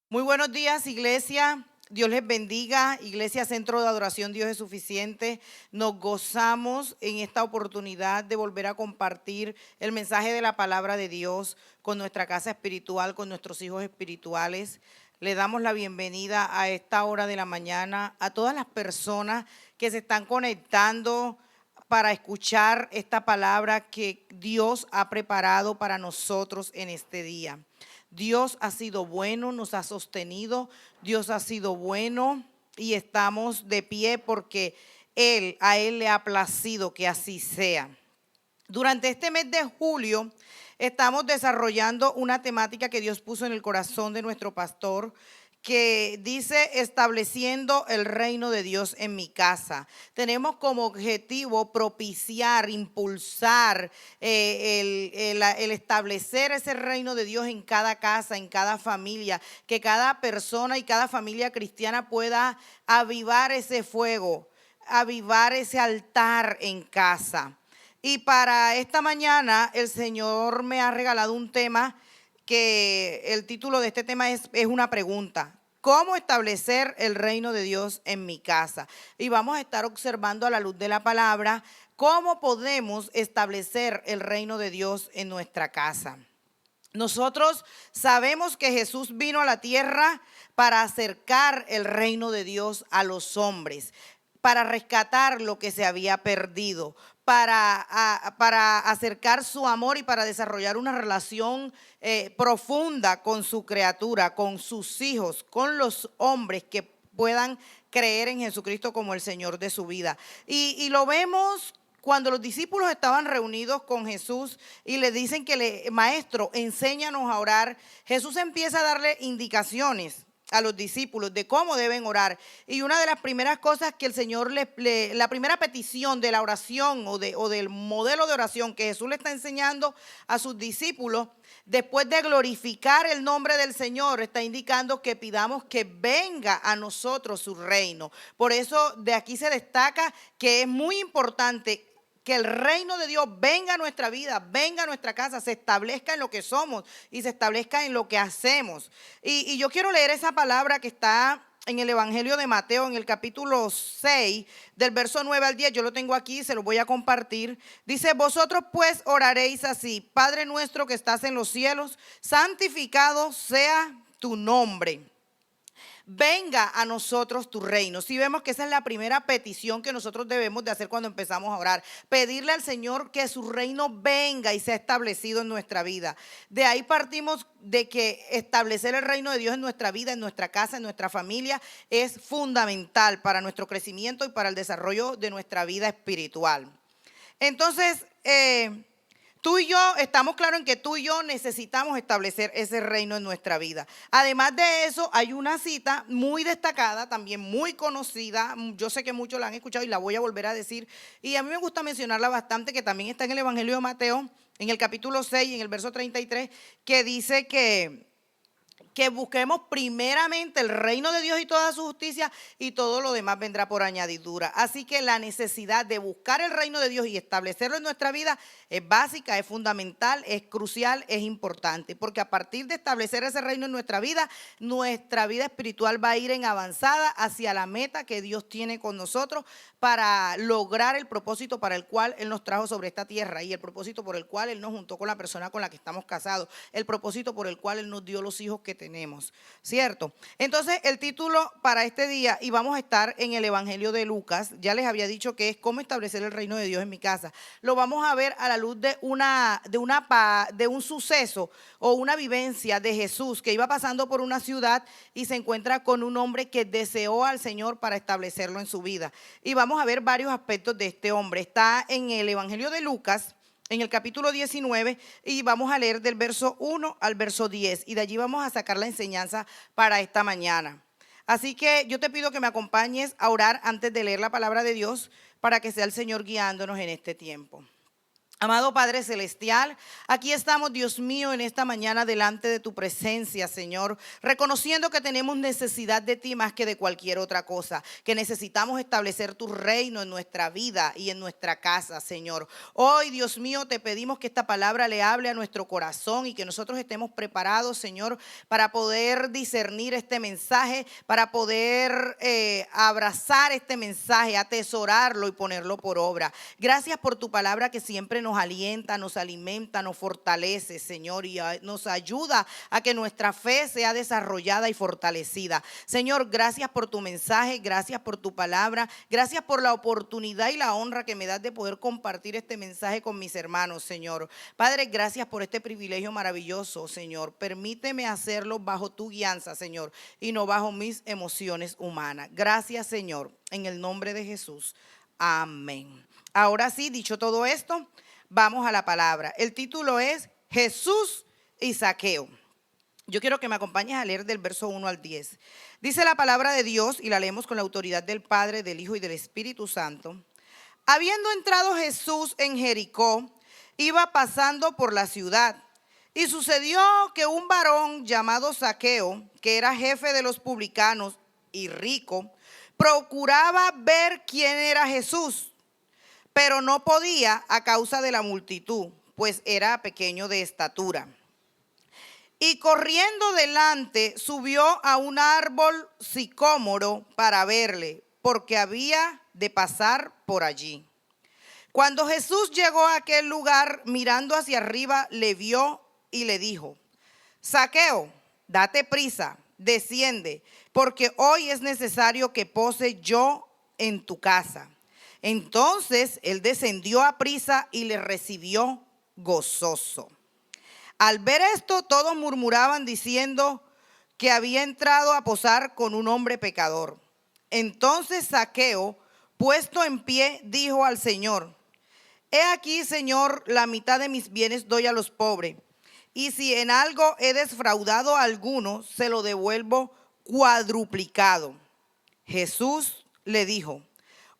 Muy buenos días, iglesia. Dios les bendiga. Iglesia Centro de Adoración, Dios es suficiente. Nos gozamos en esta oportunidad de volver a compartir el mensaje de la palabra de Dios con nuestra casa espiritual, con nuestros hijos espirituales. Le damos la bienvenida a esta hora de la mañana a todas las personas que se están conectando para escuchar esta palabra que Dios ha preparado para nosotros en este día. Dios ha sido bueno, nos ha sostenido, Dios ha sido bueno y estamos de pie porque a Él le ha placido que así sea. Durante este mes de julio estamos desarrollando una temática que Dios puso en el corazón de nuestro pastor, que dice estableciendo el reino de Dios en mi casa. Tenemos como objetivo propiciar, impulsar el establecer ese reino de Dios en cada casa, en cada familia, que cada persona y cada familia cristiana pueda avivar ese fuego, avivar ese altar en casa. Y para esta mañana el Señor me ha regalado un tema que el título de este tema es una pregunta. ¿Cómo establecer el reino de Dios en mi casa? Y vamos a estar observando a la luz de la palabra cómo podemos establecer el reino de Dios en nuestra casa. Nosotros sabemos que Jesús vino a la tierra para acercar el reino de Dios a los hombres, para rescatar lo que se había perdido, para acercar su amor y para desarrollar una relación profunda con su criatura, con sus hijos, con los hombres que puedan creer en Jesucristo como el Señor de su vida. Y lo vemos cuando los discípulos estaban reunidos con Jesús y le dicen maestro, enséñanos a orar. Jesús empieza a darle indicaciones a los discípulos de cómo deben orar. Y una de las primeras cosas que el Señor la primera petición de la oración o del modelo de oración que Jesús le está enseñando a sus discípulos, después de glorificar el nombre del Señor, está indicando que pidamos que venga a nosotros su reino. Por eso de aquí se destaca que es muy importante que el reino de Dios venga a nuestra vida, venga a nuestra casa, se establezca en lo que somos y se establezca en lo que hacemos. Y yo quiero leer esa palabra que está en el Evangelio de Mateo, en el capítulo 6, del verso 9 al 10. Yo lo tengo aquí, se lo voy a compartir. Dice, vosotros pues oraréis así: Padre nuestro que estás en los cielos, santificado sea tu nombre. Venga a nosotros tu reino. Si vemos que esa es la primera petición que nosotros debemos de hacer cuando empezamos a orar. Pedirle al Señor que su reino venga y sea establecido en nuestra vida. De ahí partimos de que establecer el reino de Dios en nuestra vida, en nuestra casa, en nuestra familia, es fundamental para nuestro crecimiento y para el desarrollo de nuestra vida espiritual. Entonces, tú y yo estamos claros en que tú y yo necesitamos establecer ese reino en nuestra vida. Además de eso, hay una cita muy destacada, también muy conocida. Yo sé que muchos la han escuchado y la voy a volver a decir. Y a mí me gusta mencionarla bastante, que también está en el Evangelio de Mateo, en el capítulo 6, en el verso 33, que dice que busquemos primeramente el reino de Dios y toda su justicia, y todo lo demás vendrá por añadidura. Así que la necesidad de buscar el reino de Dios y establecerlo en nuestra vida es básica, es fundamental, es crucial, es importante, porque a partir de establecer ese reino en nuestra vida espiritual va a ir en avanzada hacia la meta que Dios tiene con nosotros para lograr el propósito para el cual Él nos trajo sobre esta tierra, y el propósito por el cual Él nos juntó con la persona con la que estamos casados, el propósito por el cual Él nos dio los hijos que tenemos, ¿cierto? Entonces el título para este día, y vamos a estar en el Evangelio de Lucas, ya les había dicho que es cómo establecer el reino de Dios en mi casa. Lo vamos a ver a la luz de un suceso o una vivencia de Jesús, que iba pasando por una ciudad y se encuentra con un hombre que deseó al Señor para establecerlo en su vida. Y vamos a ver varios aspectos de este hombre. Está en el Evangelio de Lucas, en el capítulo 19, y vamos a leer del verso 1 al verso 10, y de allí vamos a sacar la enseñanza para esta mañana. Así que yo te pido que me acompañes a orar antes de leer la palabra de Dios, para que sea el Señor guiándonos en este tiempo. Amado Padre Celestial, aquí estamos, Dios mío, en esta mañana delante de tu presencia, Señor, reconociendo que tenemos necesidad de ti más que de cualquier otra cosa, que necesitamos establecer tu reino en nuestra vida y en nuestra casa, Señor. Hoy, Dios mío, te pedimos que esta palabra le hable a nuestro corazón y que nosotros estemos preparados, Señor, para poder discernir este mensaje, para poder abrazar este mensaje, atesorarlo y ponerlo por obra. Gracias por tu palabra que siempre nos alienta, nos alimenta, nos fortalece, Señor, y nos ayuda a que nuestra fe sea desarrollada y fortalecida. Señor, gracias por tu mensaje, gracias por tu palabra, gracias por la oportunidad y la honra que me das de poder compartir este mensaje con mis hermanos, Señor. Padre, gracias por este privilegio maravilloso, Señor. Permíteme hacerlo bajo tu guianza, Señor, y no bajo mis emociones humanas. Gracias, Señor, en el nombre de Jesús. Amén. Ahora sí, dicho todo esto, vamos a la palabra. El título es Jesús y Zaqueo. Yo quiero que me acompañes a leer del verso 1 al 10. Dice la palabra de Dios, y la leemos con la autoridad del Padre, del Hijo y del Espíritu Santo. Habiendo entrado Jesús en Jericó, iba pasando por la ciudad. Y sucedió que un varón llamado Zaqueo, que era jefe de los publicanos y rico, procuraba ver quién era Jesús, pero no podía a causa de la multitud, pues era pequeño de estatura. Y corriendo delante, subió a un árbol sicómoro para verle, porque había de pasar por allí. Cuando Jesús llegó a aquel lugar, mirando hacia arriba, le vio y le dijo: Zaqueo, date prisa, desciende, porque hoy es necesario que pose yo en tu casa. Entonces él descendió a prisa y le recibió gozoso. Al ver esto, todos murmuraban diciendo que había entrado a posar con un hombre pecador. Entonces Zaqueo, puesto en pie, dijo al Señor: He aquí, Señor, la mitad de mis bienes doy a los pobres, y si en algo he defraudado a alguno, se lo devuelvo cuadruplicado. Jesús le dijo: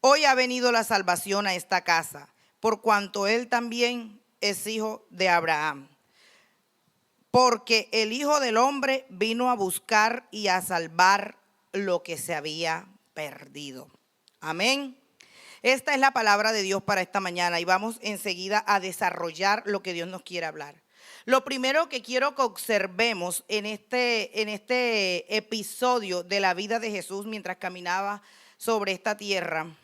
Hoy ha venido la salvación a esta casa, por cuanto él también es hijo de Abraham. Porque el Hijo del Hombre vino a buscar y a salvar lo que se había perdido. Amén. Esta es la palabra de Dios para esta mañana y vamos enseguida a desarrollar lo que Dios nos quiere hablar. Lo primero que quiero que observemos en este episodio de la vida de Jesús mientras caminaba sobre esta tierra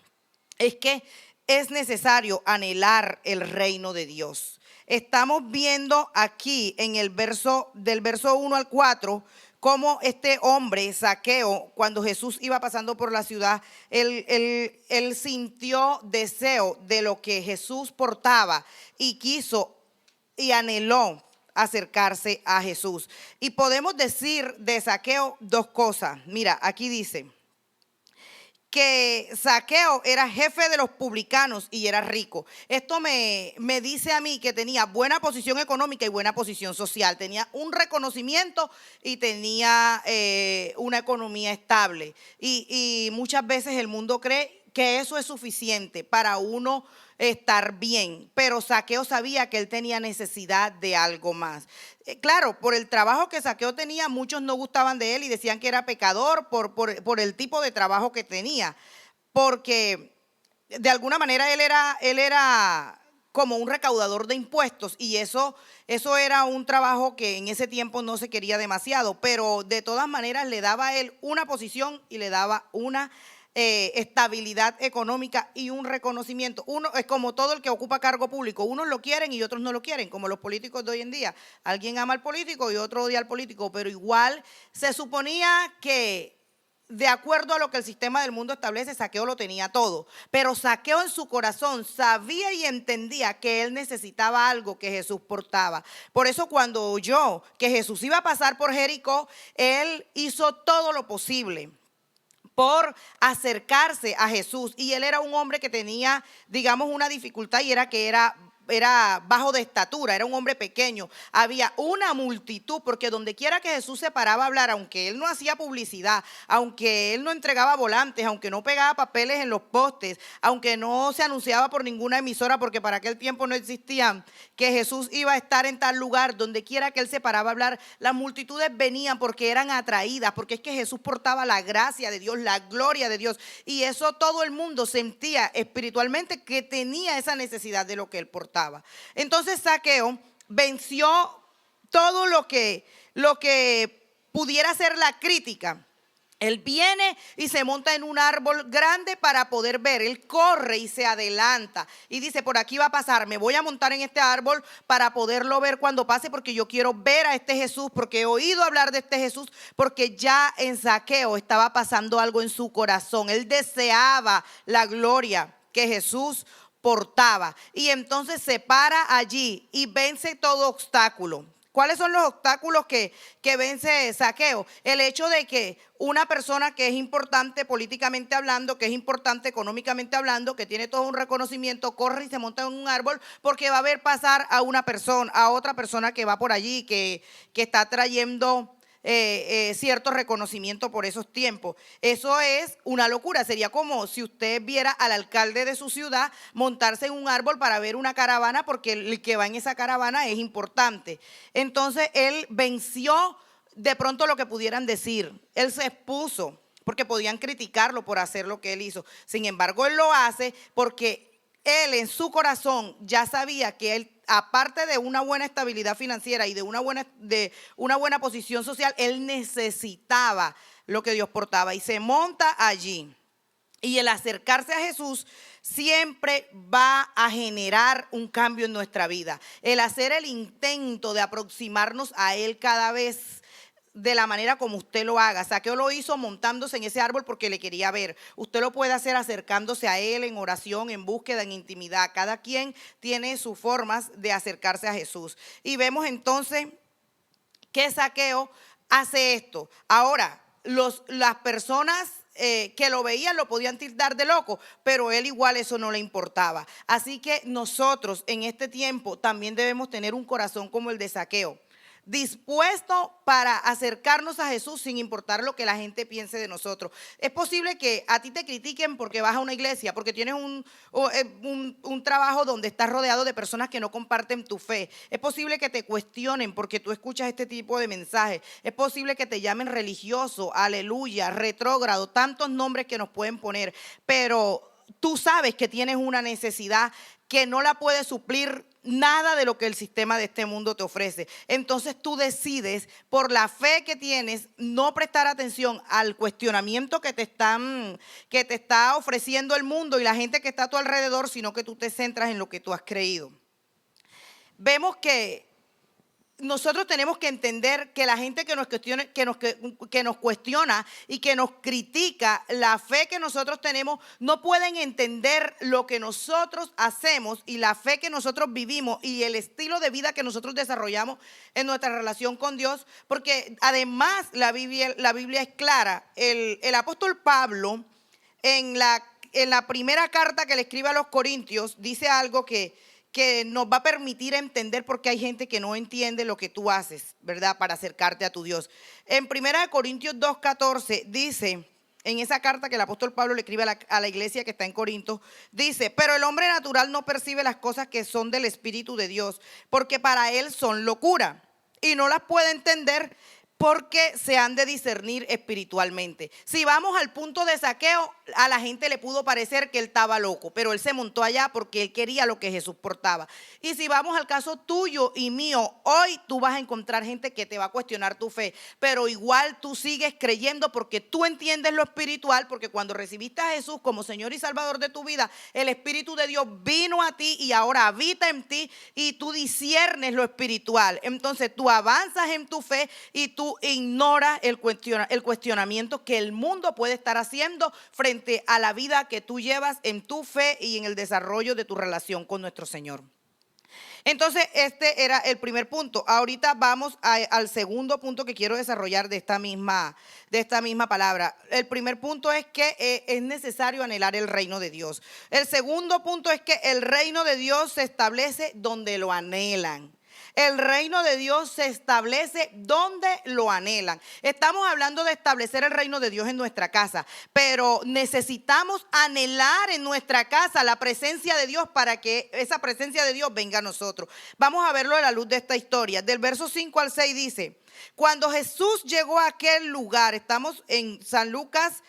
es que es necesario anhelar el reino de Dios. Estamos viendo aquí en el del verso 1 al 4, cómo este hombre, Zaqueo, cuando Jesús iba pasando por la ciudad, él sintió deseo de lo que Jesús portaba y quiso y anheló acercarse a Jesús. Y podemos decir de Zaqueo dos cosas. Mira, aquí dice que Zaqueo era jefe de los publicanos y era rico. Esto me dice a mí que tenía buena posición económica y buena posición social. Tenía un reconocimiento y tenía una economía estable. Y muchas veces el mundo cree que eso es suficiente para uno estar bien, pero Zaqueo sabía que él tenía necesidad de algo más. Claro, por el trabajo que Zaqueo tenía, muchos no gustaban de él y decían que era pecador por el tipo de trabajo que tenía, porque de alguna manera él era como un recaudador de impuestos y eso era un trabajo que en ese tiempo no se quería demasiado, pero de todas maneras le daba a él una posición y le daba una estabilidad económica y un reconocimiento. Uno es como todo el que ocupa cargo público, unos lo quieren y otros no lo quieren, como los políticos de hoy en día. Alguien ama al político y otro odia al político, pero igual se suponía que de acuerdo a lo que el sistema del mundo establece, Zaqueo lo tenía todo, pero Zaqueo en su corazón sabía y entendía que él necesitaba algo que Jesús portaba. Por eso cuando oyó que Jesús iba a pasar por Jericó, él hizo todo lo posible por acercarse a Jesús. Y él era un hombre que tenía, digamos, una dificultad y era que era era bajo de estatura, era un hombre pequeño. Había una multitud, porque donde quiera que Jesús se paraba a hablar, aunque él no hacía publicidad, aunque él no entregaba volantes, aunque no pegaba papeles en los postes, aunque no se anunciaba por ninguna emisora, porque para aquel tiempo no existían, que Jesús iba a estar en tal lugar, donde quiera que él se paraba a hablar, las multitudes venían porque eran atraídas, porque es que Jesús portaba la gracia de Dios, la gloria de Dios, y eso todo el mundo sentía espiritualmente que tenía esa necesidad de lo que él portaba. Entonces Zaqueo venció todo lo que pudiera ser la crítica. Él viene y se monta en un árbol grande para poder ver. Él corre y se adelanta y dice, por aquí va a pasar, me voy a montar en este árbol para poderlo ver cuando pase, porque yo quiero ver a este Jesús, porque he oído hablar de este Jesús, porque ya en Zaqueo estaba pasando algo en su corazón. Él deseaba la gloria que Jesús portaba. Y entonces se para allí y vence todo obstáculo. ¿Cuáles son los obstáculos que vence Zaqueo? El hecho de que una persona que es importante políticamente hablando, que es importante económicamente hablando, que tiene todo un reconocimiento, corre y se monta en un árbol porque va a ver pasar a una persona, a otra persona que va por allí, que está trayendo cierto reconocimiento por esos tiempos. Eso es una locura. Sería como si usted viera al alcalde de su ciudad montarse en un árbol para ver una caravana, porque el que va en esa caravana es importante. Entonces él venció de pronto lo que pudieran decir. Él se expuso porque podían criticarlo por hacer lo que él hizo. Sin embargo, él lo hace porque él en su corazón ya sabía que él, aparte de una buena estabilidad financiera y de una buena posición social, él necesitaba lo que Dios portaba, y se monta allí. Y el acercarse a Jesús siempre va a generar un cambio en nuestra vida. El hacer el intento de aproximarnos a Él cada vez de la manera como usted lo haga. Zaqueo lo hizo montándose en ese árbol porque le quería ver. Usted lo puede hacer acercándose a él en oración, en búsqueda, en intimidad. Cada quien tiene sus formas de acercarse a Jesús. Y vemos entonces que Zaqueo hace esto. Ahora, las personas que lo veían lo podían tildar de loco, pero él igual eso no le importaba. Así que nosotros en este tiempo también debemos tener un corazón como el de Zaqueo, dispuesto para acercarnos a Jesús sin importar lo que la gente piense de nosotros. Es posible que a ti te critiquen porque vas a una iglesia, porque tienes un trabajo donde estás rodeado de personas que no comparten tu fe. Es posible que te cuestionen porque tú escuchas este tipo de mensajes. Es posible que te llamen religioso, aleluya, retrógrado, tantos nombres que nos pueden poner, pero tú sabes que tienes una necesidad que no la puede suplir nada de lo que el sistema de este mundo te ofrece. Entonces tú decides, por la fe que tienes, no prestar atención al cuestionamiento que te está ofreciendo el mundo y la gente que está a tu alrededor, sino que tú te centras en lo que tú has creído. Vemos que nosotros tenemos que entender que la gente que nos cuestiona y que nos critica la fe que nosotros tenemos, no pueden entender lo que nosotros hacemos y la fe que nosotros vivimos y el estilo de vida que nosotros desarrollamos en nuestra relación con Dios, porque además la Biblia es clara. El apóstol Pablo en la primera carta que le escribe a los Corintios dice algo que nos va a permitir entender por qué hay gente que no entiende lo que tú haces, ¿verdad? Para acercarte a tu Dios. En 1 Corintios 2:14 dice, en esa carta que el apóstol Pablo le escribe a la iglesia que está en Corinto, dice, pero el hombre natural no percibe las cosas que son del Espíritu de Dios, porque para él son locura y no las puede entender porque se han de discernir espiritualmente. Si vamos al punto de Zaqueo, a la gente le pudo parecer que él estaba loco, pero él se montó allá porque él quería lo que Jesús portaba. Y si vamos al caso tuyo y mío, hoy tú vas a encontrar gente que te va a cuestionar tu fe, pero igual tú sigues creyendo porque tú entiendes lo espiritual, porque cuando recibiste a Jesús como Señor y Salvador de tu vida, el Espíritu de Dios vino a ti y ahora habita en ti y tú disciernes lo espiritual. Entonces tú avanzas en tu fe y tú ignoras el cuestionamiento que el mundo puede estar haciendo frente a la vida que tú llevas en tu fe y en el desarrollo de tu relación con nuestro Señor. Entonces, este era el primer punto. Ahorita vamos al segundo punto que quiero desarrollar de esta misma palabra. El primer punto es que es necesario anhelar el reino de Dios. El segundo punto es que el reino de Dios se establece donde lo anhelan. El reino de Dios se establece donde lo anhelan. Estamos hablando de establecer el reino de Dios en nuestra casa, pero necesitamos anhelar en nuestra casa la presencia de Dios para que esa presencia de Dios venga a nosotros. Vamos a verlo a la luz de esta historia. Del verso 5 al 6 dice: cuando Jesús llegó a aquel lugar, estamos en San Lucas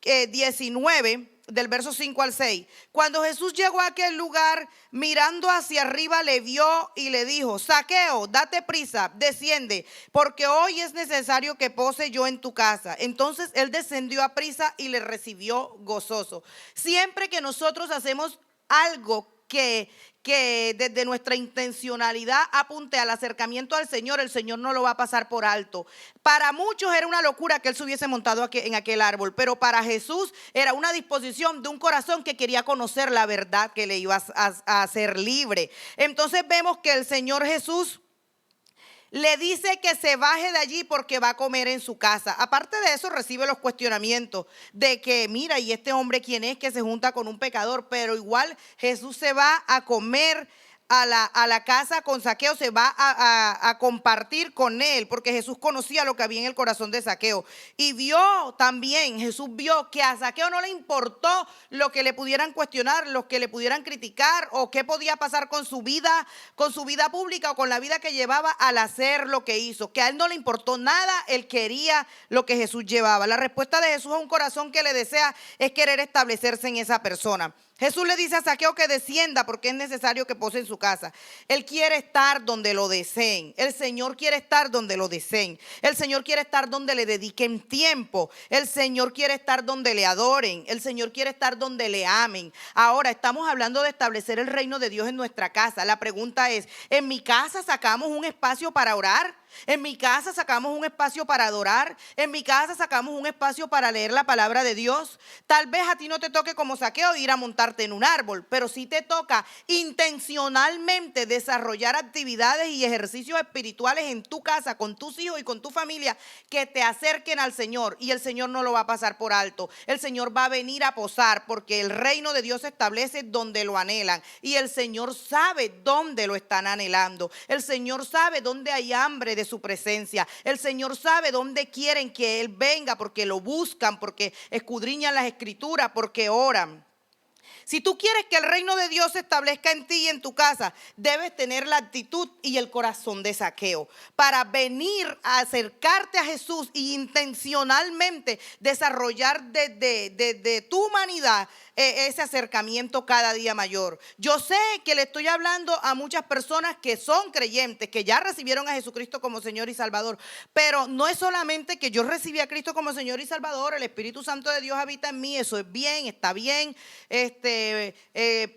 19, del verso 5 al 6. Cuando Jesús llegó a aquel lugar, mirando hacia arriba, le vio y le dijo: Zaqueo, date prisa, desciende, porque hoy es necesario que pose yo en tu casa. Entonces él descendió a prisa y le recibió gozoso. Siempre que nosotros hacemos algo que desde nuestra intencionalidad apunte al acercamiento al Señor, el Señor no lo va a pasar por alto. Para muchos era una locura que Él se hubiese montado en aquel árbol, pero para Jesús era una disposición de un corazón que quería conocer la verdad que le iba a hacer libre. Entonces vemos que el Señor Jesús le dice que se baje de allí porque va a comer en su casa. Aparte de eso, recibe los cuestionamientos de que, mira, ¿y este hombre quién es que se junta con un pecador? Pero igual Jesús se va a comer a la casa con Zaqueo, se va a compartir con él, porque Jesús conocía lo que había en el corazón de Zaqueo. Y Jesús vio que a Zaqueo no le importó lo que le pudieran cuestionar, lo que le pudieran criticar, o qué podía pasar con su vida pública o con la vida que llevaba al hacer lo que hizo. Que a él no le importó nada, él quería lo que Jesús llevaba. La respuesta de Jesús a un corazón que le desea es querer establecerse en esa persona. Jesús le dice a Zaqueo que descienda porque es necesario que pose en su casa. Él quiere estar donde lo deseen. El Señor quiere estar donde lo deseen. El Señor quiere estar donde le dediquen tiempo. El Señor quiere estar donde le adoren. El Señor quiere estar donde le amen. Ahora estamos hablando de establecer el reino de Dios en nuestra casa. La pregunta es, ¿en mi casa sacamos un espacio para orar? En mi casa sacamos un espacio para adorar. En mi casa sacamos un espacio para leer la palabra de Dios. Tal vez a ti no te toque como Zaqueo ir a montarte en un árbol, pero sí te toca intencionalmente desarrollar actividades y ejercicios espirituales en tu casa, con tus hijos y con tu familia, que te acerquen al Señor, y el Señor no lo va a pasar por alto. El Señor va a venir a posar, porque el reino de Dios se establece donde lo anhelan, y el Señor sabe dónde lo están anhelando. El Señor sabe dónde hay hambre de su presencia. El Señor sabe dónde quieren que Él venga, porque lo buscan, porque escudriñan las escrituras, porque oran. Si tú quieres que el reino de Dios se establezca en ti y en tu casa, debes tener la actitud y el corazón de Zaqueo para venir a acercarte a Jesús y intencionalmente desarrollar desde tu humanidad ese acercamiento cada día mayor. Yo sé que le estoy hablando a muchas personas que son creyentes, que ya recibieron a Jesucristo como Señor y Salvador, pero no es solamente que yo recibí a Cristo como Señor y Salvador, el Espíritu Santo de Dios habita en mí, eso es bien, está bien,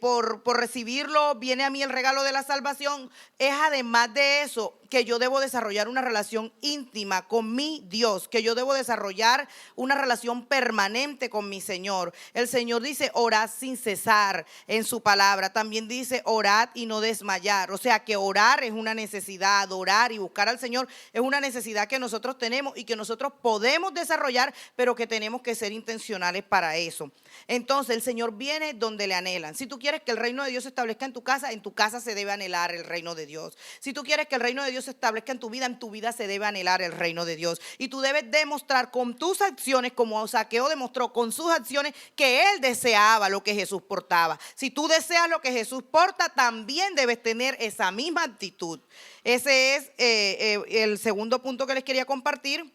por recibirlo viene a mí el regalo de la salvación. Es además de eso que yo debo desarrollar una relación íntima con mi Dios, que yo debo desarrollar una relación permanente con mi Señor. El Señor dice, orad sin cesar en su palabra. También dice, orad y no desmayar. O sea que orar es una necesidad, orar y buscar al Señor es una necesidad que nosotros tenemos y que nosotros podemos desarrollar, pero que tenemos que ser intencionales para eso. Entonces el Señor viene donde le anhelan. Si tú quieres que el reino de Dios se establezca en tu casa se debe anhelar el reino de Dios. Si tú quieres que el reino de Dios se establezca en tu vida se debe anhelar el reino de Dios. Y tú debes demostrar con tus acciones, como Zaqueo demostró con sus acciones, que él deseaba lo que Jesús portaba. Si tú deseas lo que Jesús porta, también debes tener esa misma actitud. Ese es el segundo punto que les quería compartir.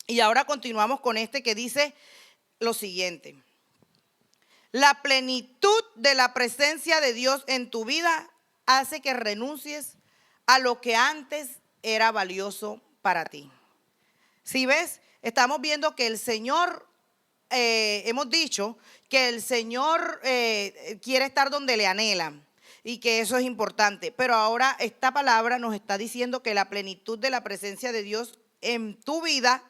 Y ahora continuamos con este que dice lo siguiente: la plenitud de la presencia de Dios en tu vida hace que renuncies a lo que antes era valioso para ti. Si ves, estamos viendo que el Señor, hemos dicho que el Señor quiere estar donde le anhelan y que eso es importante. Pero ahora esta palabra nos está diciendo que la plenitud de la presencia de Dios en tu vida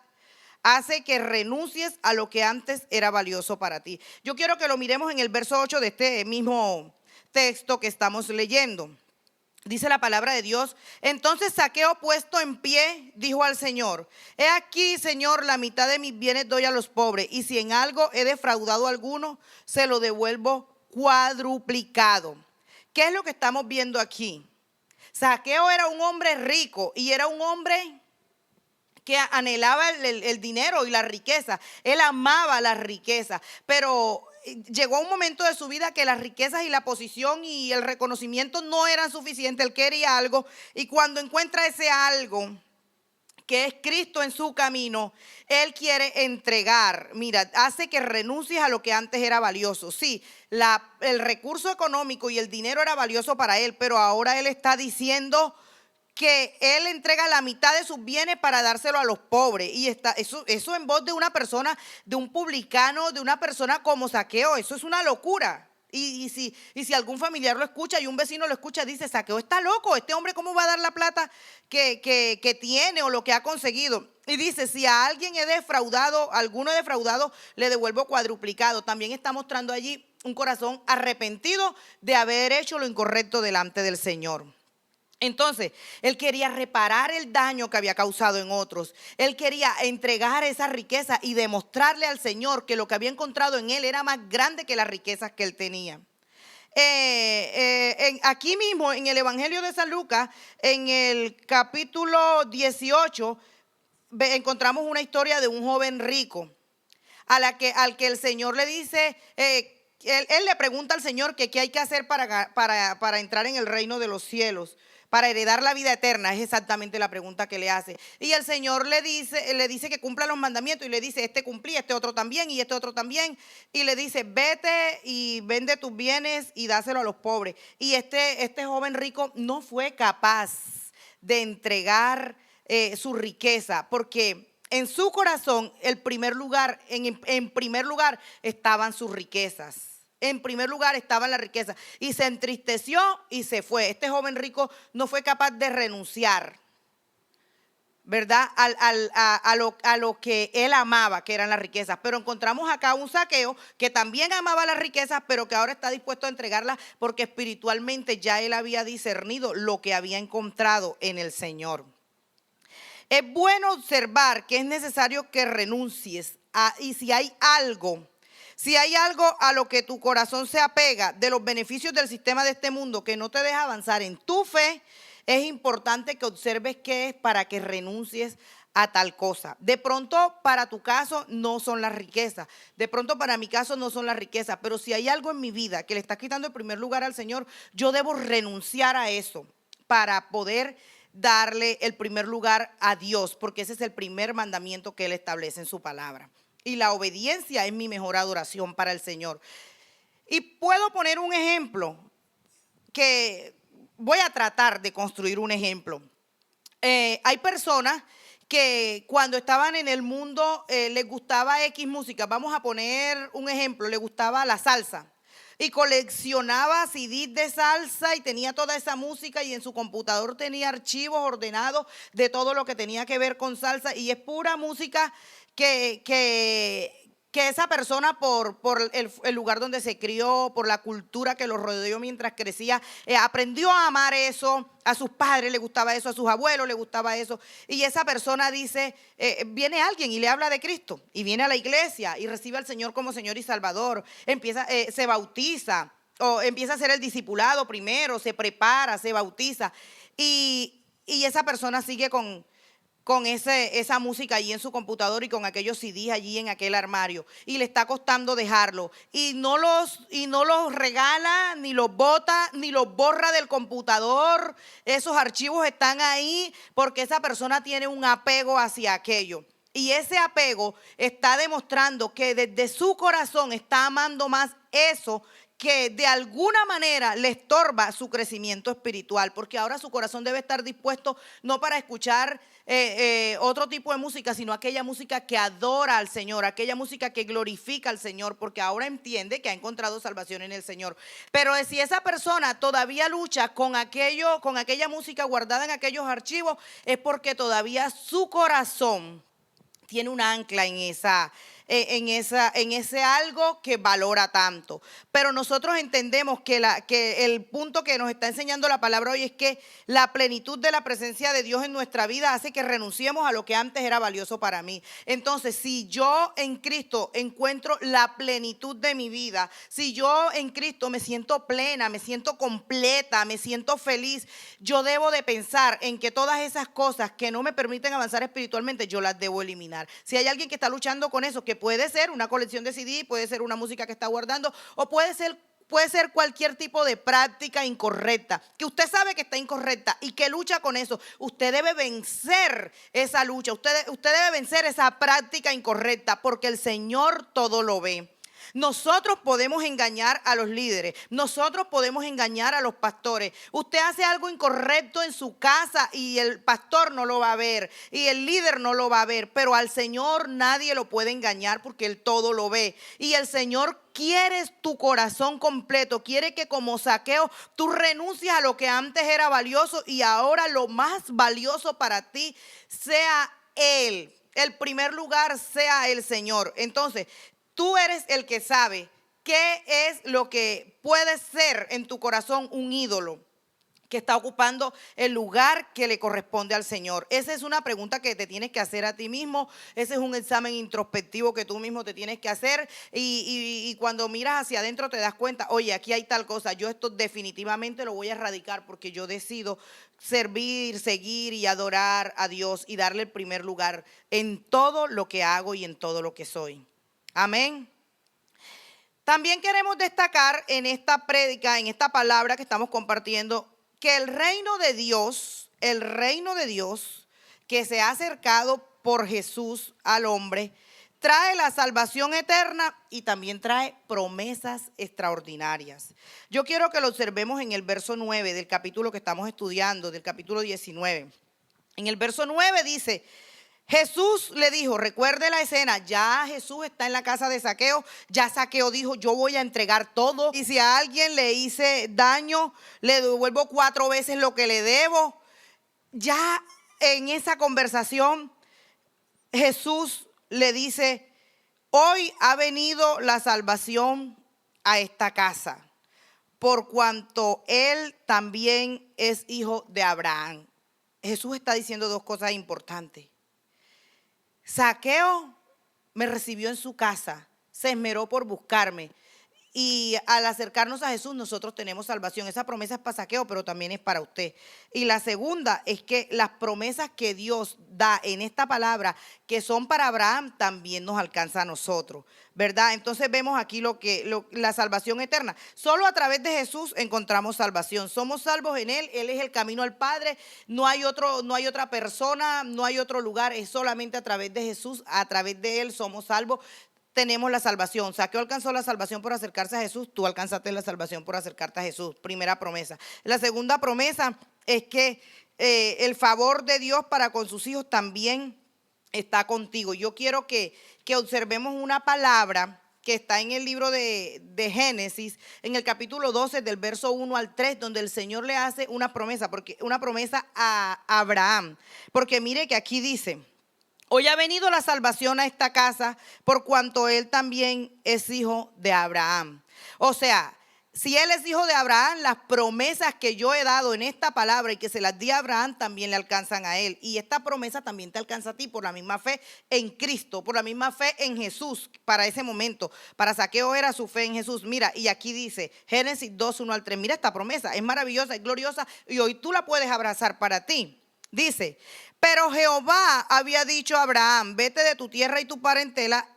hace que renuncies a lo que antes era valioso para ti. Yo quiero que lo miremos en el verso 8 de este mismo texto que estamos leyendo. Dice la palabra de Dios. Entonces Zaqueo, puesto en pie, dijo al Señor: he aquí, Señor, la mitad de mis bienes doy a los pobres, y si en algo he defraudado a alguno, se lo devuelvo cuadruplicado. ¿Qué es lo que estamos viendo aquí? Zaqueo era un hombre rico y era un hombre que anhelaba el dinero y la riqueza. Él amaba la riqueza, pero llegó un momento de su vida que las riquezas y la posición y el reconocimiento no eran suficientes. Él quería algo, y cuando encuentra ese algo, que es Cristo en su camino, él quiere entregar. Mira, hace que renuncies a lo que antes era valioso. Sí, el recurso económico y el dinero era valioso para él, pero ahora él está diciendo que él entrega la mitad de sus bienes para dárselo a los pobres. Y eso en voz de una persona, de un publicano, de una persona como Zaqueo. Eso es una locura. Y si algún familiar lo escucha y un vecino lo escucha, dice: Zaqueo está loco, este hombre cómo va a dar la plata que tiene o lo que ha conseguido. Y dice: si a alguien he defraudado, alguno he defraudado, le devuelvo cuadruplicado. También está mostrando allí un corazón arrepentido de haber hecho lo incorrecto delante del Señor. Entonces, él quería reparar el daño que había causado en otros. Él quería entregar esa riqueza y demostrarle al Señor que lo que había encontrado en él era más grande que las riquezas que él tenía. Aquí mismo en el Evangelio de San Lucas, en el capítulo 18, encontramos una historia de un joven rico al que el Señor le dice, él le pregunta al Señor que qué hay que hacer para entrar en el reino de los cielos, para heredar la vida eterna. Es exactamente la pregunta que le hace. Y el Señor le dice que cumpla los mandamientos, y le dice: este cumplí, este otro también, y este otro también. Y le dice: vete y vende tus bienes y dáselo a los pobres. Y este joven rico no fue capaz de entregar su riqueza, porque en su corazón, en primer lugar estaban sus riquezas. En primer lugar estaban las riquezas. Y se entristeció y se fue. Este joven rico no fue capaz de renunciar, ¿verdad? A lo que él amaba, que eran las riquezas. Pero encontramos acá un Zaqueo que también amaba las riquezas, pero que ahora está dispuesto a entregarlas porque espiritualmente ya él había discernido lo que había encontrado en el Señor. Es bueno observar que es necesario que renuncies y si hay algo a lo que tu corazón se apega de los beneficios del sistema de este mundo que no te deja avanzar en tu fe, es importante que observes qué es para que renuncies a tal cosa. De pronto para tu caso no son las riquezas, de pronto para mi caso no son las riquezas, pero si hay algo en mi vida que le está quitando el primer lugar al Señor, yo debo renunciar a eso para poder darle el primer lugar a Dios, porque ese es el primer mandamiento que Él establece en su palabra. Y la obediencia es mi mejor adoración para el Señor. Y puedo poner un ejemplo, que voy a tratar de construir un ejemplo. Hay personas que cuando estaban en el mundo les gustaba X música. Vamos a poner un ejemplo: les gustaba la salsa. Y coleccionaba CDs de salsa y tenía toda esa música, y en su computador tenía archivos ordenados de todo lo que tenía que ver con salsa, y es pura música que esa persona por el lugar donde se crió, por la cultura que lo rodeó mientras crecía, aprendió a amar eso. A sus padres le gustaba eso, a sus abuelos le gustaba eso. Y esa persona dice, viene alguien y le habla de Cristo, y viene a la iglesia y recibe al Señor como Señor y Salvador. Se bautiza, o empieza a ser el discipulado primero, se prepara, se bautiza. Y esa persona sigue con esa música allí en su computador y con aquellos CDs allí en aquel armario, y le está costando dejarlo, y no los regala, ni los bota, ni los borra del computador. Esos archivos están ahí porque esa persona tiene un apego hacia aquello, y ese apego está demostrando que desde su corazón está amando más eso, que de alguna manera le estorba su crecimiento espiritual, porque ahora su corazón debe estar dispuesto no para escuchar otro tipo de música, sino aquella música que adora al Señor, aquella música que glorifica al Señor, porque ahora entiende que ha encontrado salvación en el Señor. Pero si esa persona todavía lucha con aquella música guardada en aquellos archivos, es porque todavía su corazón tiene un ancla en en ese algo que valora tanto. Pero nosotros entendemos que el punto que nos está enseñando la palabra hoy es que la plenitud de la presencia de Dios en nuestra vida hace que renunciemos a lo que antes era valioso para mí. Entonces, si yo en Cristo encuentro la plenitud de mi vida, si yo en Cristo me siento plena, me siento completa, me siento feliz, yo debo de pensar en que todas esas cosas que no me permiten avanzar espiritualmente, yo las debo eliminar. Si hay alguien que está luchando con eso, que puede ser una colección de CD, puede ser una música que está guardando, o puede ser cualquier tipo de práctica incorrecta, que usted sabe que está incorrecta y que lucha con eso. Usted debe vencer esa lucha, usted debe vencer esa práctica incorrecta, porque el Señor todo lo ve. Nosotros podemos engañar a los líderes, nosotros podemos engañar a los pastores. Usted hace algo incorrecto en su casa y el pastor no lo va a ver y el líder no lo va a ver, pero al Señor nadie lo puede engañar porque Él todo lo ve. Y el Señor quiere tu corazón completo, quiere que como Zaqueo tú renuncies a lo que antes era valioso y ahora lo más valioso para ti sea Él. El primer lugar sea el Señor. Entonces, tú eres el que sabe qué es lo que puede ser en tu corazón un ídolo que está ocupando el lugar que le corresponde al Señor. Esa es una pregunta que te tienes que hacer a ti mismo. Ese es un examen introspectivo que tú mismo te tienes que hacer. Y cuando miras hacia adentro te das cuenta, oye, aquí hay tal cosa. Yo esto definitivamente lo voy a erradicar porque yo decido servir, seguir y adorar a Dios y darle el primer lugar en todo lo que hago y en todo lo que soy. Amén. También queremos destacar en esta prédica, en esta palabra que estamos compartiendo, que el reino de Dios que se ha acercado por Jesús al hombre, trae la salvación eterna y también trae promesas extraordinarias. Yo quiero que lo observemos en el verso 9 del capítulo que estamos estudiando, del capítulo 19. En el verso 9 dice: Jesús le dijo, recuerde la escena, ya Jesús está en la casa de Zaqueo, ya Zaqueo dijo, yo voy a entregar todo y si a alguien le hice daño, le devuelvo 4 veces lo que le debo. Ya en esa conversación Jesús le dice, hoy ha venido la salvación a esta casa, por cuanto él también es hijo de Abraham. Jesús está diciendo 2 cosas importantes. Zaqueo me recibió en su casa, se esmeró por buscarme. Y al acercarnos a Jesús nosotros tenemos salvación. Esa promesa es para Zaqueo, pero también es para usted. Y la segunda es que las promesas que Dios da en esta palabra, que son para Abraham, también nos alcanza a nosotros, ¿verdad? Entonces vemos aquí la salvación eterna. Solo a través de Jesús encontramos salvación. Somos salvos en Él. Él es el camino al Padre. No hay otra persona, no hay otro lugar. Es solamente a través de Jesús. A través de Él somos salvos. Tenemos la salvación. Zaqueo alcanzó la salvación por acercarse a Jesús. Tú alcanzaste la salvación por acercarte a Jesús. Primera promesa. La segunda promesa es que el favor de Dios para con sus hijos también está contigo. Yo quiero que observemos una palabra que está en el libro de Génesis, en el capítulo 12, del verso 1 al 3, donde el Señor le hace una promesa a Abraham. Porque mire que aquí dice: hoy ha venido la salvación a esta casa por cuanto él también es hijo de Abraham. O sea, si él es hijo de Abraham, las promesas que yo he dado en esta palabra y que se las di a Abraham también le alcanzan a él. Y esta promesa también te alcanza a ti por la misma fe en Cristo, por la misma fe en Jesús para ese momento. Para Zaqueo era su fe en Jesús. Mira, y aquí dice Génesis 2, 1 al 3. Mira esta promesa, es maravillosa, es gloriosa y hoy tú la puedes abrazar para ti. Dice: pero Jehová había dicho a Abraham, vete de tu tierra y tu parentela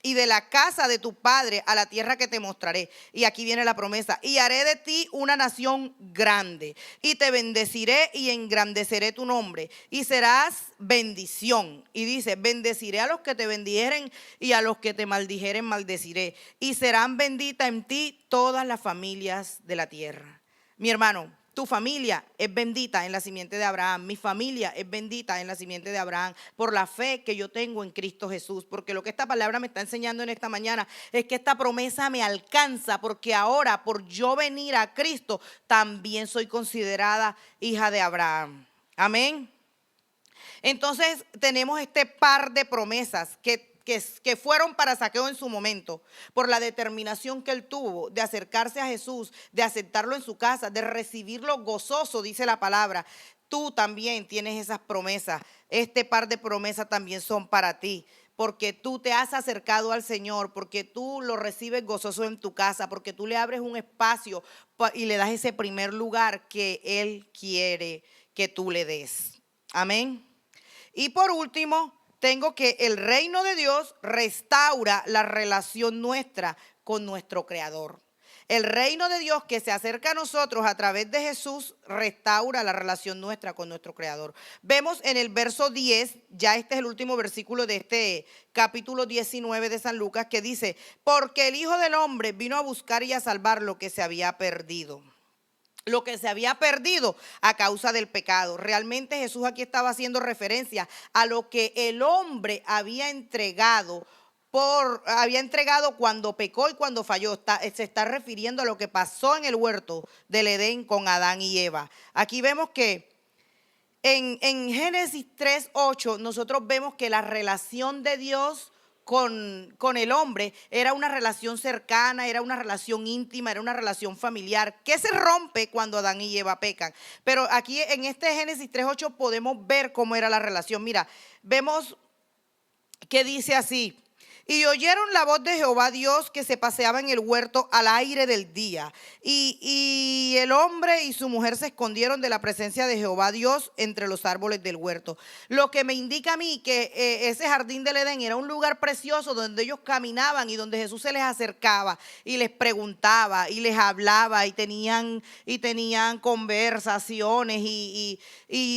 y de la casa de tu padre a la tierra que te mostraré. Y aquí viene la promesa: y haré de ti una nación grande, y te bendeciré y engrandeceré tu nombre, y serás bendición. Y dice: bendeciré a los que te bendijeren, y a los que te maldijeren maldeciré, y serán benditas en ti todas las familias de la tierra. Mi hermano, tu familia es bendita en la simiente de Abraham. Mi familia es bendita en la simiente de Abraham por la fe que yo tengo en Cristo Jesús. Porque lo que esta palabra me está enseñando en esta mañana es que esta promesa me alcanza, porque ahora por yo venir a Cristo también soy considerada hija de Abraham. Amén. Entonces tenemos este par de promesas que que fueron para Zaqueo en su momento, por la determinación que él tuvo de acercarse a Jesús, de aceptarlo en su casa, de recibirlo gozoso, dice la palabra. Tú también tienes esas promesas. Este par de promesas también son para ti, porque tú te has acercado al Señor, porque tú lo recibes gozoso en tu casa, porque tú le abres un espacio y le das ese primer lugar que Él quiere que tú le des. Amén. Y por último, tengo que el reino de Dios restaura la relación nuestra con nuestro Creador. El reino de Dios que se acerca a nosotros a través de Jesús restaura la relación nuestra con nuestro Creador. Vemos en el verso 10, ya este es el último versículo de este capítulo 19 de San Lucas, que dice, porque el Hijo del Hombre vino a buscar y a salvar lo que se había perdido. Lo que se había perdido a causa del pecado. Realmente Jesús aquí estaba haciendo referencia a lo que el hombre había entregado cuando pecó y cuando falló. Se está refiriendo a lo que pasó en el huerto del Edén con Adán y Eva. Aquí vemos que en Génesis 3:8 nosotros vemos que la relación de Dios con el hombre era una relación cercana, era una relación íntima, era una relación familiar que se rompe cuando Adán y Eva pecan. Pero aquí en este Génesis 3:8 podemos ver cómo era la relación. Mira, vemos que dice así: y oyeron la voz de Jehová Dios que se paseaba en el huerto al aire del día. Y el hombre y su mujer se escondieron de la presencia de Jehová Dios entre los árboles del huerto. Lo que me indica a mí que ese jardín del Edén era un lugar precioso donde ellos caminaban y donde Jesús se les acercaba y les preguntaba y les hablaba y tenían conversaciones y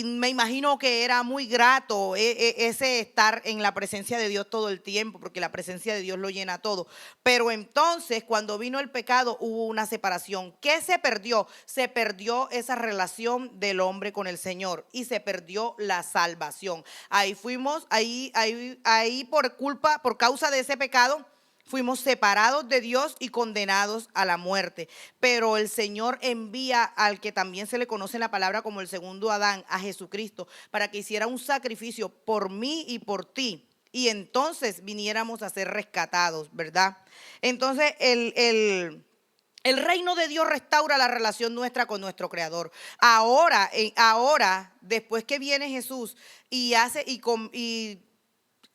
me imagino que era muy grato ese estar en la presencia de Dios todo el tiempo, porque la presencia de Dios lo llena todo. Pero entonces cuando vino el pecado hubo una separación. ¿Qué se perdió? Se perdió esa relación del hombre con el Señor y se perdió la salvación. Ahí por causa de ese pecado, fuimos separados de Dios y condenados a la muerte. Pero el Señor envía al que también se le conoce en la palabra como el segundo Adán, a Jesucristo, para que hiciera un sacrificio por mí y por ti. Y entonces viniéramos a ser rescatados, ¿verdad? Entonces el reino de Dios restaura la relación nuestra con nuestro Creador. Ahora, después que viene Jesús y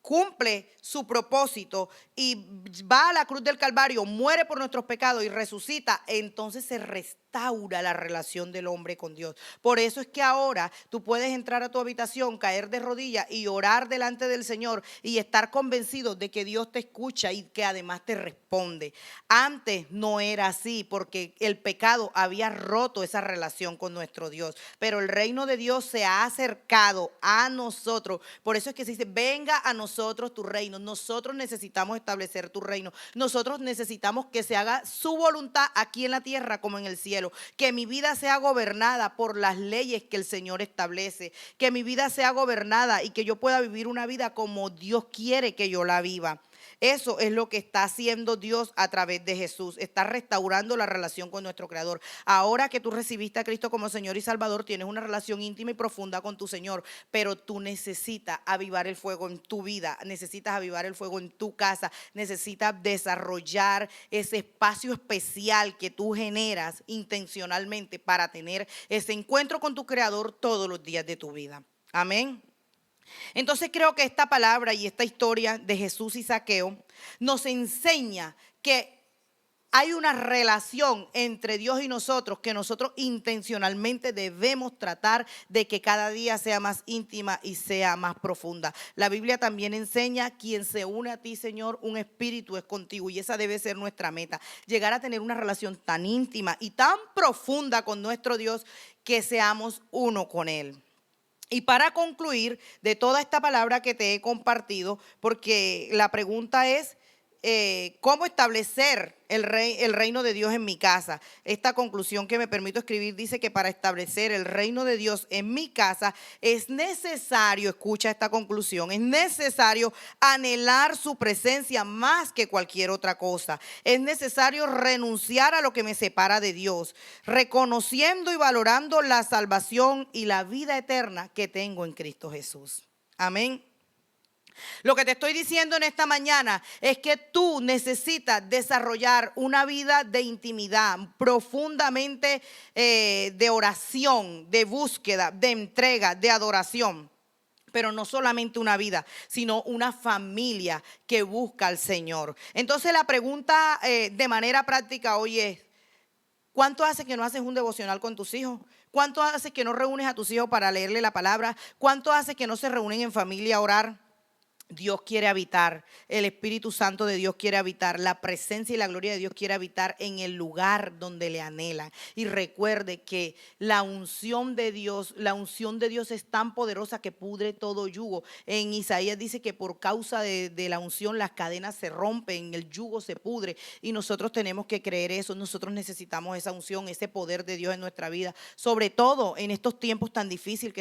cumple su propósito y va a la cruz del Calvario, muere por nuestros pecados y resucita, entonces se restaura la relación del hombre con Dios. Por eso es que ahora tú puedes entrar a tu habitación, caer de rodillas y orar delante del Señor y estar convencido de que Dios te escucha y que además te responde. Antes no era así porque el pecado había roto esa relación con nuestro Dios, pero el reino de Dios se ha acercado a nosotros. Por eso es que se dice, venga a nosotros tu reino. Nosotros necesitamos establecer tu reino. Nosotros necesitamos que se haga su voluntad aquí en la tierra como en el cielo. Que mi vida sea gobernada por las leyes que el Señor establece. Que mi vida sea gobernada y que yo pueda vivir una vida como Dios quiere que yo la viva. Eso es lo que está haciendo Dios a través de Jesús. Está restaurando la relación con nuestro Creador. Ahora que tú recibiste a Cristo como Señor y Salvador, tienes una relación íntima y profunda con tu Señor, pero tú necesitas avivar el fuego en tu vida, necesitas avivar el fuego en tu casa, necesitas desarrollar ese espacio especial que tú generas intencionalmente para tener ese encuentro con tu Creador todos los días de tu vida. Amén. Entonces creo que esta palabra y esta historia de Jesús y Zaqueo nos enseña que hay una relación entre Dios y nosotros que nosotros intencionalmente debemos tratar de que cada día sea más íntima y sea más profunda. La Biblia también enseña: quien se une a ti, Señor, un espíritu es contigo, y esa debe ser nuestra meta, llegar a tener una relación tan íntima y tan profunda con nuestro Dios que seamos uno con Él. Y para concluir de toda esta palabra que te he compartido, porque la pregunta es, ¿cómo establecer el reino de Dios en mi casa? Esta conclusión que me permito escribir dice que para establecer el reino de Dios en mi casa es necesario, escucha esta conclusión, es necesario anhelar su presencia más que cualquier otra cosa. Es necesario renunciar a lo que me separa de Dios, reconociendo y valorando la salvación y la vida eterna que tengo en Cristo Jesús. Amén. Lo que te estoy diciendo en esta mañana es que tú necesitas desarrollar una vida de intimidad, profundamente de oración, de búsqueda, de entrega, de adoración. Pero no solamente una vida, sino una familia que busca al Señor. Entonces la pregunta de manera práctica hoy es: ¿cuánto hace que no haces un devocional con tus hijos? ¿Cuánto hace que no reúnes a tus hijos para leerle la palabra? ¿Cuánto hace que no se reúnen en familia a orar? Dios quiere habitar, el Espíritu Santo de Dios quiere habitar, la presencia y la gloria de Dios quiere habitar en el lugar donde le anhelan. Y recuerde que la unción de Dios es tan poderosa que pudre todo yugo. En Isaías dice que por causa de la unción las cadenas se rompen, el yugo se pudre, y nosotros tenemos que creer eso. Nosotros necesitamos esa unción, ese poder de Dios en nuestra vida, sobre todo en estos tiempos tan difíciles que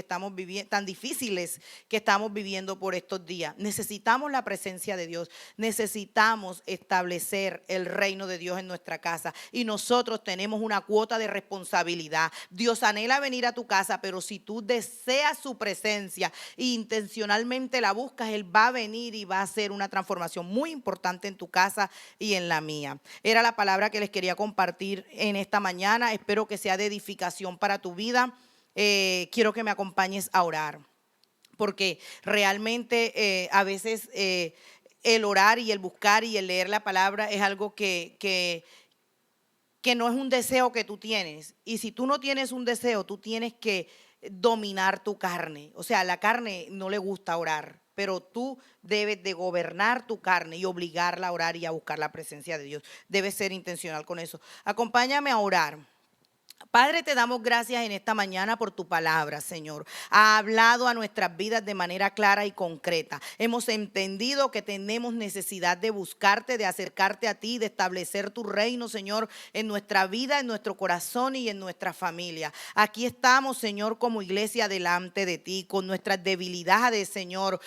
estamos viviendo por estos días. Necesitamos la presencia de Dios, necesitamos establecer el reino de Dios en nuestra casa, y nosotros tenemos una cuota de responsabilidad. Dios anhela venir a tu casa, pero si tú deseas su presencia e intencionalmente la buscas, Él va a venir y va a hacer una transformación muy importante en tu casa y en la mía. Era la palabra que les quería compartir en esta mañana. Espero que sea de edificación para tu vida. Quiero que me acompañes a orar, porque realmente a veces el orar y el buscar y el leer la palabra es algo que no es un deseo que tú tienes. Y si tú no tienes un deseo, tú tienes que dominar tu carne. O sea, la carne no le gusta orar, pero tú debes de gobernar tu carne y obligarla a orar y a buscar la presencia de Dios. Debes ser intencional con eso. Acompáñame a orar. Padre, te damos gracias en esta mañana por tu palabra, Señor. Ha hablado a nuestras vidas de manera clara y concreta. Hemos entendido que tenemos necesidad de buscarte, de acercarte a ti, de establecer tu reino, Señor, en nuestra vida, en nuestro corazón y en nuestra familia. Aquí estamos, Señor, como iglesia delante de ti, con nuestras debilidades, Señor,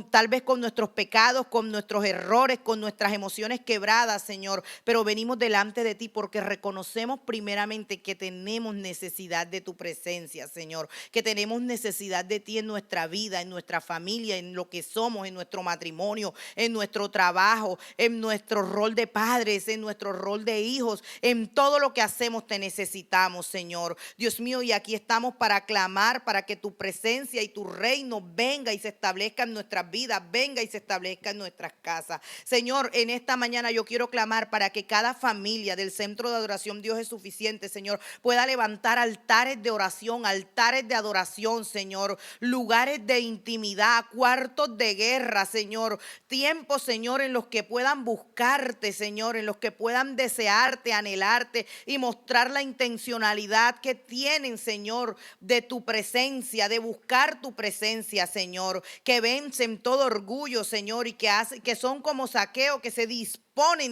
tal vez con nuestros pecados, con nuestros errores, con nuestras emociones quebradas, Señor. Pero venimos delante de ti porque reconocemos primeramente que tenemos necesidad de tu presencia, Señor, que tenemos necesidad de ti en nuestra vida, en nuestra familia, en lo que somos, en nuestro matrimonio, en nuestro trabajo, en nuestro rol de padres, en nuestro rol de hijos, en todo lo que hacemos te necesitamos, Señor. Dios mío, y aquí estamos para clamar para que tu presencia y tu reino venga y se establezca en nuestras vidas, venga y se establezca en nuestras casas. Señor, en esta mañana yo quiero clamar para que cada familia del Centro de Adoración Dios es Suficiente, Señor, pueda levantar altares de oración, altares de adoración, Señor, lugares de intimidad, cuartos de guerra, Señor, tiempos, Señor, en los que puedan buscarte, Señor, en los que puedan desearte, anhelarte y mostrar la intencionalidad que tienen, Señor, de tu presencia, de buscar tu presencia, Señor, que vencen todo orgullo, Señor, y que son como Zaqueo, que se disponen,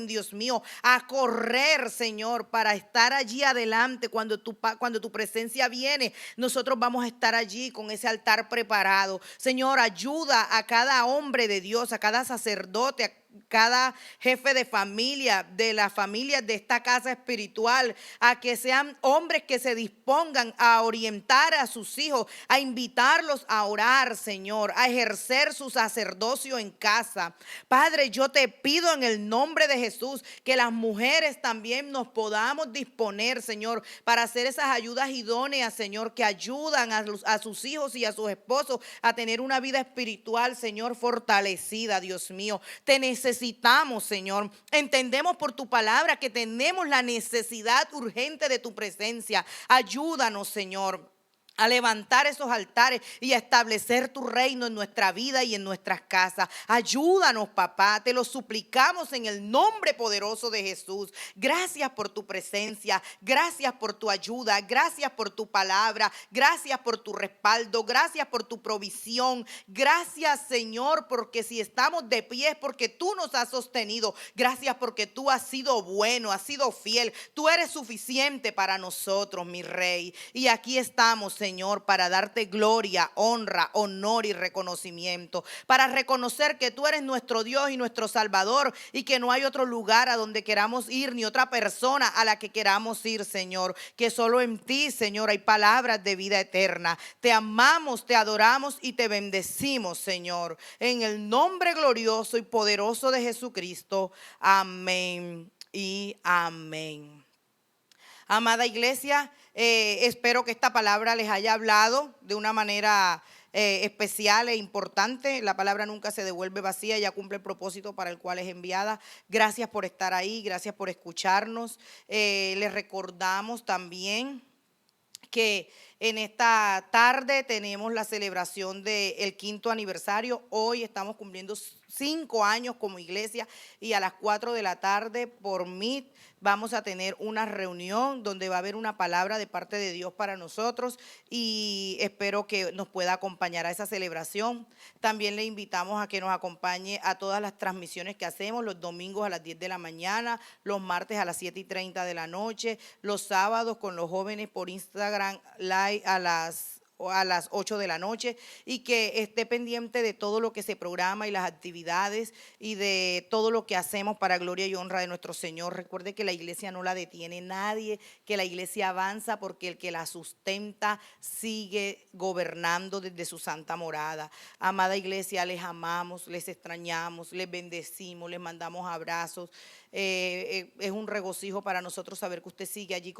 Dios mío, a correr, Señor, para estar allí adelante. Cuando tu presencia viene, nosotros vamos a estar allí con ese altar preparado. Señor, ayuda a cada hombre de Dios, a cada sacerdote, a cada jefe de familia, de las familias de esta casa espiritual, a que sean hombres que se dispongan a orientar a sus hijos, a invitarlos a orar, Señor, a ejercer su sacerdocio en casa. Padre, yo te pido en el nombre de Jesús que las mujeres también nos podamos disponer, Señor, para hacer esas ayudas idóneas, Señor, que ayudan a sus hijos y a sus esposos a tener una vida espiritual, Señor, fortalecida, Dios mío. Te necesitamos, Señor. Entendemos por tu palabra que tenemos la necesidad urgente de tu presencia. Ayúdanos, Señor, a levantar esos altares y a establecer tu reino en nuestra vida y en nuestras casas. Ayúdanos, papá, te lo suplicamos en el nombre poderoso de Jesús. Gracias por tu presencia, gracias por tu ayuda, gracias por tu palabra, gracias por tu respaldo, gracias por tu provisión. Gracias, Señor, porque si estamos de pie es porque tú nos has sostenido. Gracias porque tú has sido bueno, has sido fiel. Tú eres suficiente para nosotros, mi Rey. Y aquí estamos, Señor, Señor, para darte gloria, honra, honor y reconocimiento, para reconocer que tú eres nuestro Dios y nuestro Salvador y que no hay otro lugar a donde queramos ir, ni otra persona a la que queramos ir, Señor, que solo en ti, Señor, hay palabras de vida eterna. Te amamos, te adoramos y te bendecimos, Señor, en el nombre glorioso y poderoso de Jesucristo. Amén y amén. Amada iglesia, espero que esta palabra les haya hablado de una manera especial e importante. La palabra nunca se devuelve vacía, ella cumple el propósito para el cual es enviada. Gracias por estar ahí, gracias por escucharnos. Les recordamos también que en esta tarde tenemos la celebración del 5º aniversario. Hoy estamos cumpliendo 5 años como iglesia y a las 4 de la tarde por Meet vamos a tener una reunión donde va a haber una palabra de parte de Dios para nosotros y espero que nos pueda acompañar a esa celebración. También le invitamos a que nos acompañe a todas las transmisiones que hacemos los domingos a las 10 de la mañana, los martes a las 7:30 de la noche, los sábados con los jóvenes por Instagram Live a las 8 de la noche, y que esté pendiente de todo lo que se programa y las actividades y de todo lo que hacemos para gloria y honra de nuestro Señor. Recuerde que la iglesia no la detiene nadie, que la iglesia avanza porque el que la sustenta sigue gobernando desde su santa morada. Amada iglesia, les amamos, les extrañamos, les bendecimos, les mandamos abrazos. Es un regocijo para nosotros saber que usted sigue allí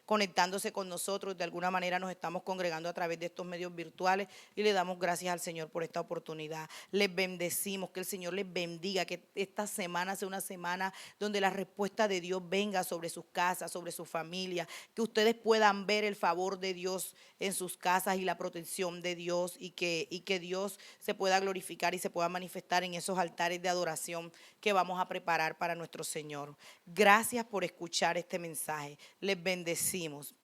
conectándose con nosotros. De alguna manera nos estamos congregando a través de estos medios virtuales y le damos gracias al Señor por esta oportunidad. Les bendecimos, que el Señor les bendiga, que esta semana sea una semana donde la respuesta de Dios venga sobre sus casas, sobre su familia, que ustedes puedan ver el favor de Dios en sus casas y la protección de Dios, y que Dios se pueda glorificar y se pueda manifestar en esos altares de adoración que vamos a preparar para nuestro Señor. Gracias por escuchar este mensaje. Les bendecimos.